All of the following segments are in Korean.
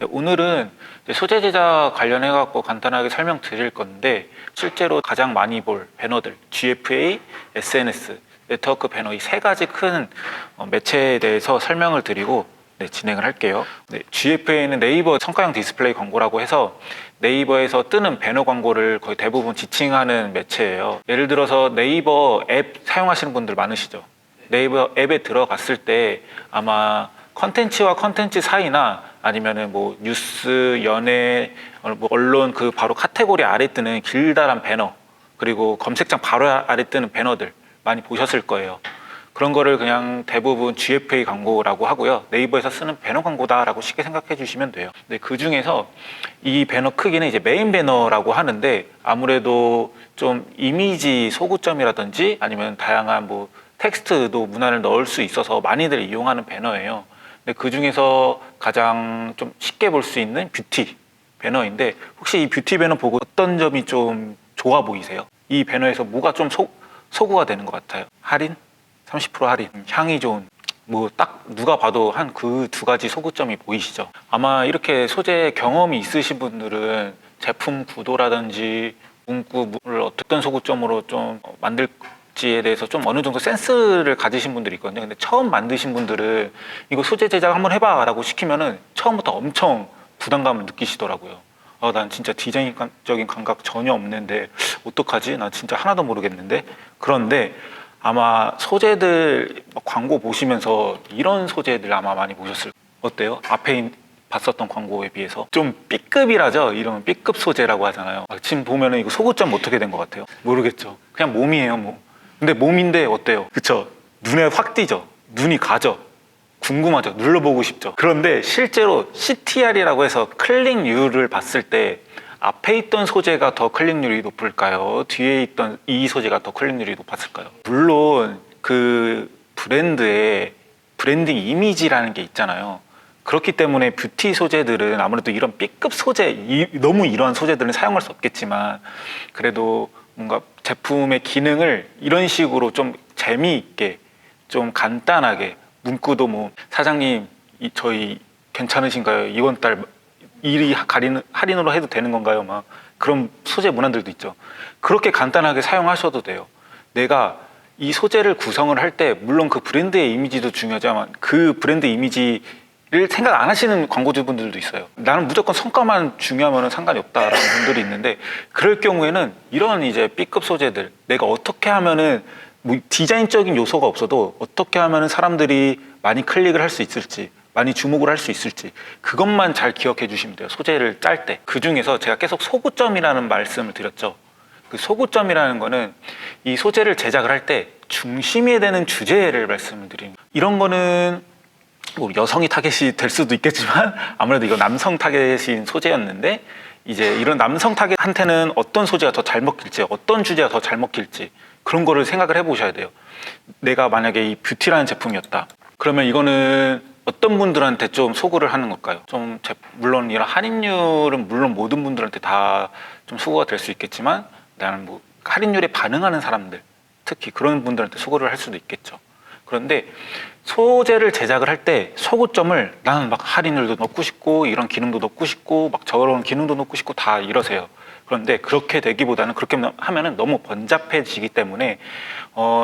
네, 오늘은 이제 소재 제작 관련해 갖고 간단하게 설명드릴 건데, 실제로 가장 많이 볼 배너들 GFA, SNS, 네트워크 배너 이 세 가지 큰 매체에 대해서 설명을 드리고 진행을 할게요. GFA는 네이버 성과형 디스플레이 광고라고 해서 네이버에서 뜨는 배너 광고를 거의 대부분 지칭하는 매체예요. 예를 들어서 네이버 앱 사용하시는 분들 많으시죠? 네이버 앱에 들어갔을 때 아마 컨텐츠와 컨텐츠 사이나 아니면은 뭐 뉴스, 연예, 뭐 언론 그 바로 카테고리 아래 뜨는 길다란 배너, 그리고 검색창 바로 아래 뜨는 배너들 많이 보셨을 거예요. 그런 거를 그냥 대부분 GFA 광고라고 하고요. 네이버에서 쓰는 배너 광고다라고 쉽게 생각해 주시면 돼요. 근데 그 중에서 이 배너 크기는 이제 메인 배너라고 하는데, 아무래도 좀 이미지 소구점이라든지 아니면 다양한 뭐 텍스트도 문안을 넣을 수 있어서 많이들 이용하는 배너예요. 근데 그 중에서 가장 좀 쉽게 볼 수 있는 뷰티 배너인데, 혹시 이 뷰티 배너 보고 어떤 점이 좀 좋아 보이세요? 이 배너에서 뭐가 좀 소구가 되는 것 같아요? 할인? 30% 할인, 향이 좋은, 뭐 딱 누가 봐도 한 그 두 가지 소구점이 보이시죠? 아마 이렇게 소재 경험이 있으신 분들은 제품 구도라든지 문구를 어떤 소구점으로 좀 만들지에 대해서 좀 어느 정도 센스를 가지신 분들이 있거든요. 근데 처음 만드신 분들은 이거 소재 제작 한번 해봐 라고 시키면은 처음부터 엄청 부담감을 느끼시더라고요. 난 진짜 디자인적인 감각 전혀 없는데 어떡하지? 난 진짜 하나도 모르겠는데. 그런데 아마 소재들 광고 보시면서 이런 소재들 아마 많이 보셨을 거예요. 어때요? 앞에 봤었던 광고에 비해서 좀 B급이라죠. 이런 B급 소재라고 하잖아요. 지금 보면은 이거 소구점 어떻게 된 것 같아요? 모르겠죠. 그냥 몸이에요, 뭐. 근데 몸인데 어때요? 그쵸? 눈에 확 띄죠. 눈이 가죠. 궁금하죠. 눌러보고 싶죠. 그런데 실제로 CTR이라고 해서 클릭률을 봤을 때 앞에 있던 소재가 더 클릭률이 높을까요? 뒤에 있던 이 소재가 더 클릭률이 높았을까요? 물론 그 브랜드의 브랜딩 이미지라는 게 있잖아요. 그렇기 때문에 뷰티 소재들은 아무래도 이런 B급 소재, 너무 이러한 소재들은 사용할 수 없겠지만, 그래도 뭔가 제품의 기능을 이런 식으로 좀 재미있게, 좀 간단하게, 문구도 뭐 사장님 저희 괜찮으신가요? 이번 달 일이 할인으로 해도 되는 건가요? 막 그런 소재 문안들도 있죠. 그렇게 간단하게 사용하셔도 돼요. 내가 이 소재를 구성을 할 때 물론 그 브랜드의 이미지도 중요하지만 그 브랜드 이미지를 생각 안 하시는 광고주분들도 있어요. 나는 무조건 성과만 중요하면 상관이 없다라는 분들이 있는데, 그럴 경우에는 이런 이제 B급 소재들, 내가 어떻게 하면은 뭐 디자인적인 요소가 없어도 어떻게 하면은 사람들이 많이 클릭을 할 수 있을지, 많이 주목을 할 수 있을지, 그것만 잘 기억해 주시면 돼요. 소재를 짤 때. 그 중에서 제가 계속 소구점이라는 말씀을 드렸죠. 그 소구점이라는 거는 이 소재를 제작을 할 때 중심이 되는 주제를 말씀을 드립니다. 이런 거는 뭐 여성이 타겟이 될 수도 있겠지만 아무래도 이거 남성 타겟인 소재였는데, 이제 이런 남성 타겟한테는 어떤 소재가 더 잘 먹힐지, 어떤 주제가 더 잘 먹힐지, 그런 거를 생각을 해 보셔야 돼요. 내가 만약에 이 뷰티라는 제품이었다. 그러면 이거는 어떤 분들한테 좀 소구를 하는 걸까요? 물론 이런 할인율은 물론 모든 분들한테 다 좀 소구가 될 수 있겠지만, 나는 뭐 할인율에 반응하는 사람들, 특히 그런 분들한테 소구를 할 수도 있겠죠. 그런데 소재를 제작을 할 때 소구점을, 나는 막 할인율도 넣고 싶고 이런 기능도 넣고 싶고 막 저런 기능도 넣고 싶고 다 이러세요. 그런데 그렇게 되기보다는, 그렇게 하면은 너무 번잡해지기 때문에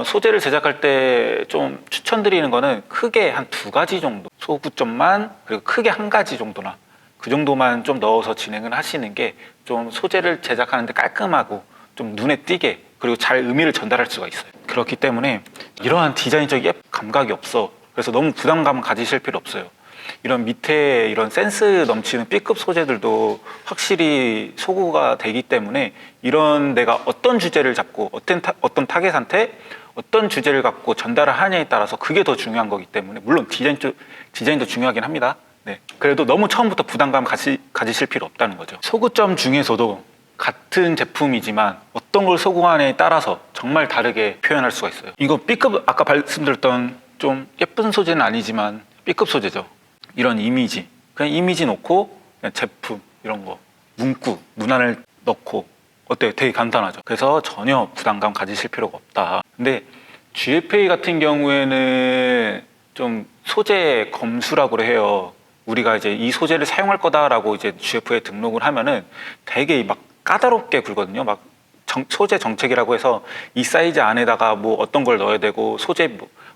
소재를 제작할 때 좀 추천드리는 거는 크게 한 2가지 정도 소구점만, 그리고 크게 1가지 정도나 그 정도만 좀 넣어서 진행을 하시는 게 좀 소재를 제작하는데 깔끔하고 좀 눈에 띄게, 그리고 잘 의미를 전달할 수가 있어요. 그렇기 때문에 이러한 디자인적 감각이 없어, 그래서 너무 부담감 가지실 필요 없어요. 이런 밑에 이런 센스 넘치는 B급 소재들도 확실히 소구가 되기 때문에, 이런 내가 어떤 주제를 잡고 어떤 타겟한테 어떤 주제를 갖고 전달을 하냐에 따라서 그게 더 중요한 거기 때문에, 물론 디자인도 중요하긴 합니다. 네. 그래도 너무 처음부터 부담감 가지실 필요 없다는 거죠. 소구점 중에서도 같은 제품이지만 어떤 걸 소구하냐에 따라서 정말 다르게 표현할 수가 있어요. 이거 B급, 아까 말씀드렸던 좀 예쁜 소재는 아니지만 B급 소재죠. 이런 이미지, 그냥 이미지 놓고 그냥 제품 이런 거, 문구, 문안을 넣고, 어때요? 되게 간단하죠. 그래서 전혀 부담감 가지실 필요가 없다. 근데 GFA 같은 경우에는 좀 소재 검수라고 해요. 우리가 이제 이 소재를 사용할 거다라고 이제 GF에 등록을 하면은 되게 막 까다롭게 굴거든요. 막 소재 정책이라고 해서 이 사이즈 안에다가 뭐 어떤 걸 넣어야 되고 소재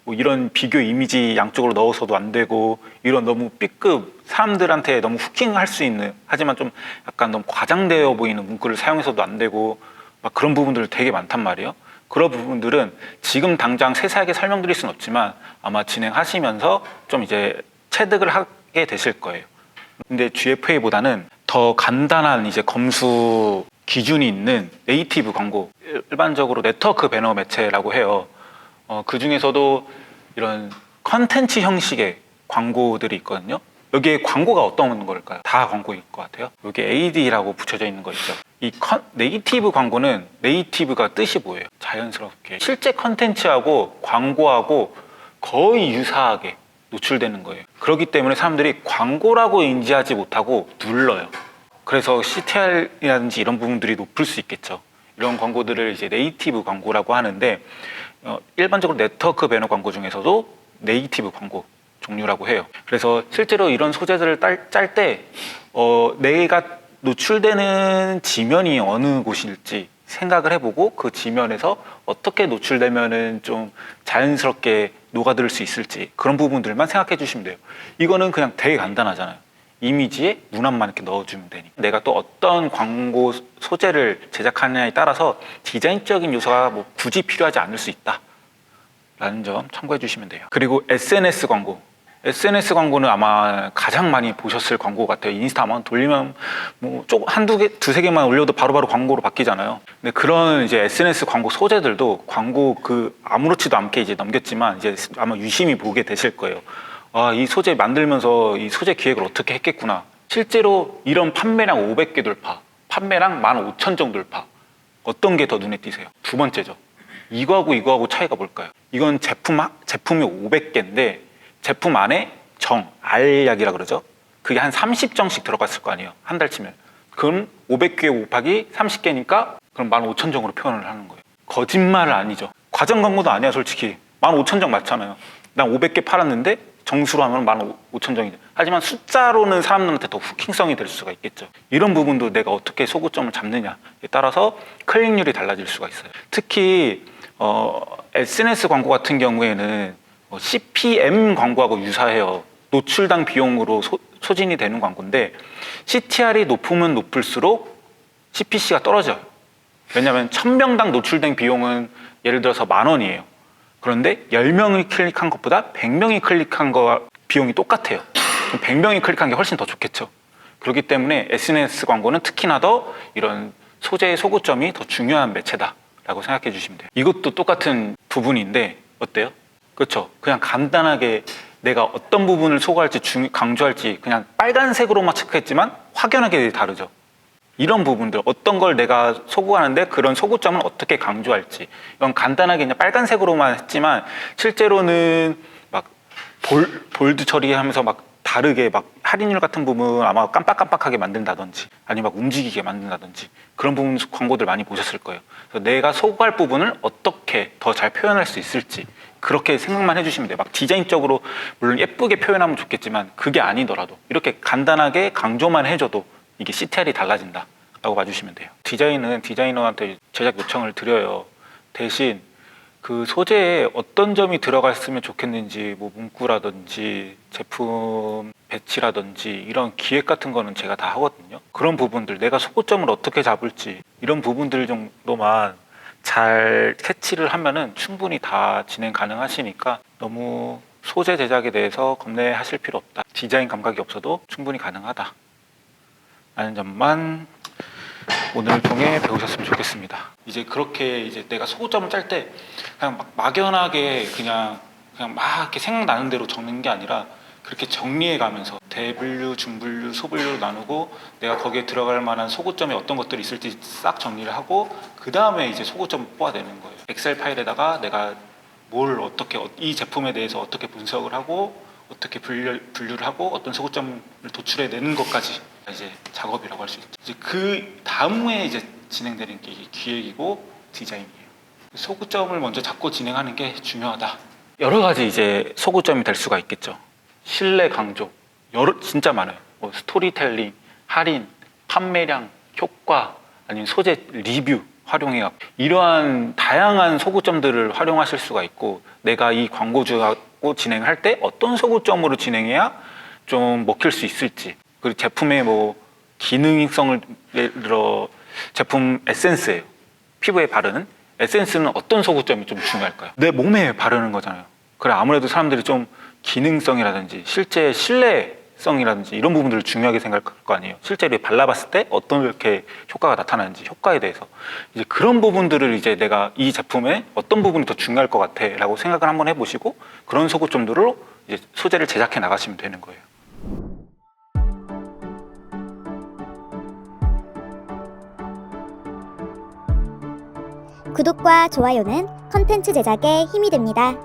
뭐 이런 비교 이미지 양쪽으로 넣어서도 안 되고 이런 너무 B급 사람들한테 너무 후킹할 수 있는 하지만 좀 약간 너무 과장되어 보이는 문구를 사용해서도 안 되고 막 그런 부분들 되게 많단 말이에요. 그런 부분들은 지금 당장 세세하게 설명드릴 수는 없지만 아마 진행하시면서 좀 이제 체득을 하게 되실 거예요. 근데 GFA보다는 더 간단한 이제 검수 기준이 있는 네이티브 광고, 일반적으로 네트워크 배너 매체라고 해요. 그 중에서도 이런 컨텐츠 형식의 광고들이 있거든요. 여기에 광고가 어떤 걸까요? 다 광고일 것 같아요. 여기 AD라고 붙여져 있는 거 있죠. 이 네이티브 광고는 네이티브가 뜻이 뭐예요? 자연스럽게 실제 컨텐츠하고 광고하고 거의 유사하게 노출되는 거예요. 그렇기 때문에 사람들이 광고라고 인지하지 못하고 눌러요. 그래서 CTR이라든지 이런 부분들이 높을 수 있겠죠. 이런 광고들을 이제 네이티브 광고라고 하는데 일반적으로 네트워크 배너 광고 중에서도 네이티브 광고 종류라고 해요. 그래서 실제로 이런 소재들을 짤 때 내가 노출되는 지면이 어느 곳일지 생각을 해보고 그 지면에서 어떻게 노출되면은 좀 자연스럽게 녹아들 수 있을지 그런 부분들만 생각해 주시면 돼요. 이거는 그냥 되게 간단하잖아요. 이미지에 문안만 이렇게 넣어주면 되니 내가 또 어떤 광고 소재를 제작하느냐에 따라서 디자인적인 요소가 뭐 굳이 필요하지 않을 수 있다 라는 점 참고해 주시면 돼요. 그리고 SNS 광고, SNS 광고는 아마 가장 많이 보셨을 광고 같아요. 인스타만 돌리면 뭐 한두 개, 두세 개만 올려도 바로바로 광고로 바뀌잖아요. 근데 그런 이제 SNS 광고 소재들도 광고 아무렇지도 않게 이제 넘겼지만 이제 아마 유심히 보게 되실 거예요. 아, 이 소재 만들면서 이 소재 기획을 어떻게 했겠구나. 실제로 이런 판매량 500개 돌파, 판매량 15,000정 돌파. 어떤 게 더 눈에 띄세요? 두 번째죠. 이거하고 차이가 뭘까요? 이건 제품이 500개인데 제품 안에 알약이라 그러죠. 그게 한 30정씩 들어갔을 거 아니에요. 한 달 치면. 그럼 500개 곱하기 30개니까 그럼 15,000정으로 표현을 하는 거예요. 거짓말은 아니죠. 과장 광고도 아니야 솔직히. 15,000정 맞잖아요. 난 500개 팔았는데 정수로 하면 15,000정이죠. 하지만 숫자로는 사람들한테 더 후킹성이 될 수가 있겠죠. 이런 부분도 내가 어떻게 소구점을 잡느냐에 따라서 클릭률이 달라질 수가 있어요. 특히 SNS 광고 같은 경우에는 CPM 광고하고 유사해요. 노출당 비용으로 소진이 되는 광고인데 CTR이 높으면 높을수록 CPC가 떨어져요. 왜냐하면 1000명당 노출된 비용은 예를 들어서 10,000원이에요. 그런데 10명이 클릭한 것보다 100명이 클릭한 거 비용이 똑같아요. 100명이 클릭한 게 훨씬 더 좋겠죠. 그렇기 때문에 SNS 광고는 특히나 더 이런 소재의 소구점이 더 중요한 매체다라고 생각해 주시면 돼요. 이것도 똑같은 부분인데 어때요? 그렇죠. 그냥 간단하게 내가 어떤 부분을 소구할지 강조할지 그냥 빨간색으로만 체크했지만 확연하게 다르죠. 이런 부분들 어떤 걸 내가 소구하는데 그런 소구점을 어떻게 강조할지 이건 간단하게 그냥 빨간색으로만 했지만 실제로는 막 볼드 처리하면서 막 다르게 막 할인율 같은 부분 아마 깜빡깜빡하게 만든다든지 아니면 막 움직이게 만든다든지 그런 부분 광고들 많이 보셨을 거예요. 그래서 내가 소구할 부분을 어떻게 더 잘 표현할 수 있을지 그렇게 생각만 해주시면 돼요. 막 디자인적으로 물론 예쁘게 표현하면 좋겠지만 그게 아니더라도 이렇게 간단하게 강조만 해줘도 이게 CTR이 달라진다 라고 봐주시면 돼요. 디자인은 디자이너한테 제작 요청을 드려요. 대신 그 소재에 어떤 점이 들어갔으면 좋겠는지 뭐 문구라든지 제품 배치라든지 이런 기획 같은 거는 제가 다 하거든요. 그런 부분들 내가 소구점을 어떻게 잡을지 이런 부분들 정도만 잘 캐치를 하면은 충분히 다 진행 가능하시니까 너무 소재 제작에 대해서 겁내하실 필요 없다. 디자인 감각이 없어도 충분히 가능하다 라는 점만 오늘 통해 배우셨으면 좋겠습니다. 이제 그렇게 이제 내가 소구점을 짤 때 그냥 막 막연하게 그냥 막 이렇게 생각나는 대로 적는 게 아니라 그렇게 정리해 가면서 대분류, 중분류, 소분류로 나누고 내가 거기에 들어갈 만한 소구점이 어떤 것들이 있을지 싹 정리를 하고 그 다음에 이제 소구점을 뽑아내는 거예요. 엑셀 파일에다가 내가 뭘 어떻게 이 제품에 대해서 어떻게 분석을 하고 어떻게 분류를 하고 어떤 소구점을 도출해내는 것까지 이제 작업이라고 할 수 있죠. 이제 그 다음에 이제 진행되는 게 기획이고 디자인이에요. 소구점을 먼저 잡고 진행하는 게 중요하다. 여러 가지 이제 소구점이 될 수가 있겠죠. 신뢰 강조, 진짜 많아요. 뭐 스토리텔링, 할인, 판매량, 효과, 아니면 소재 리뷰 활용해요. 이러한 다양한 소구점들을 활용하실 수가 있고, 내가 이 광고주하고 진행할 때 어떤 소구점으로 진행해야 좀 먹힐 수 있을지, 그리고 제품의 뭐 기능성을, 예를 들어 제품 에센스예요. 피부에 바르는 에센스는 어떤 소구점이 좀 중요할까요? 내 몸에 바르는 거잖아요. 그래, 아무래도 사람들이 좀 기능성이라든지 실제 신뢰성이라든지 이런 부분들을 중요하게 생각할 거 아니에요. 실제로 발라봤을 때 어떤 이렇게 효과가 나타나는지, 효과에 대해서 이제 그런 부분들을 이제 내가 이 제품의 어떤 부분이 더 중요할 것 같아라고 생각을 한번 해보시고, 그런 소구점들로 이제 소재를 제작해 나가시면 되는 거예요. 구독과 좋아요는 컨텐츠 제작에 힘이 됩니다.